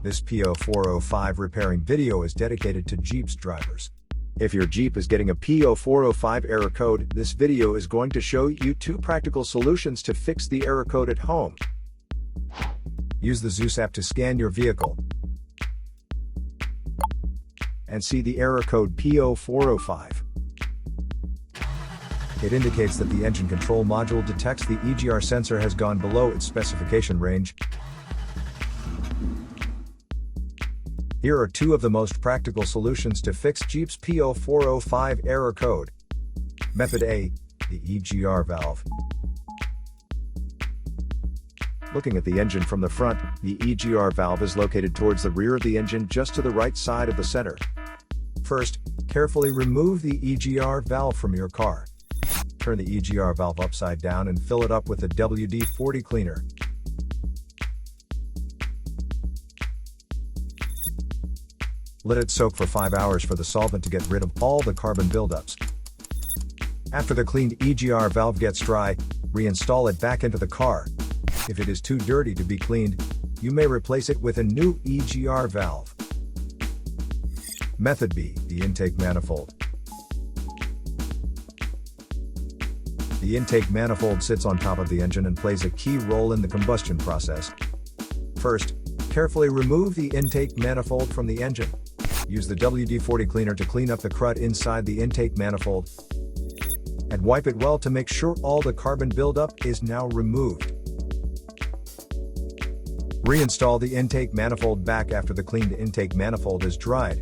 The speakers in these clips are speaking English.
This P0405 repairing video is dedicated to Jeep's drivers. If your Jeep is getting a P0405 error code, this video is going to show you 2 practical solutions to fix the error code at home. Use the Zeus app to scan your vehicle and see the error code P0405. It indicates that the engine control module detects the EGR sensor has gone below its specification range. Here are 2 of the most practical solutions to fix Jeep's P0405 error code. Method A, the EGR valve. Looking at the engine from the front, the EGR valve is located towards the rear of the engine just to the right side of the center. First, carefully remove the EGR valve from your car. Turn the EGR valve upside down and fill it up with a WD-40 cleaner. Let it soak for 5 hours for the solvent to get rid of all the carbon buildups. After the cleaned EGR valve gets dry, reinstall it back into the car. If it is too dirty to be cleaned, you may replace it with a new EGR valve. Method B, the intake manifold. The intake manifold sits on top of the engine and plays a key role in the combustion process. First, carefully remove the intake manifold from the engine. Use the WD-40 cleaner to clean up the crud inside the intake manifold, and wipe it well to make sure all the carbon buildup is now removed. Reinstall the intake manifold back after the cleaned intake manifold is dried.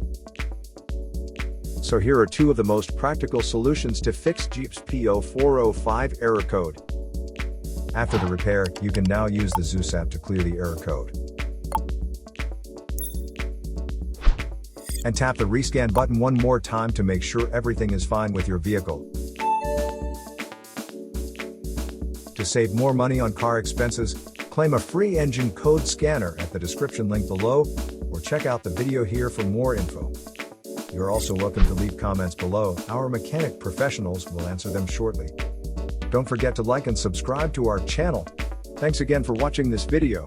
So here are 2 of the most practical solutions to fix Jeep's P0405 error code. After the repair, you can now use the Zeus app to clear the error code. And tap the rescan button one more time to make sure everything is fine with your vehicle. To save more money on car expenses, claim a free engine code scanner at the description link below, or check out the video here for more info. You're also welcome to leave comments below. Our mechanic professionals will answer them shortly. Don't forget to like and subscribe to our channel. Thanks again for watching this video.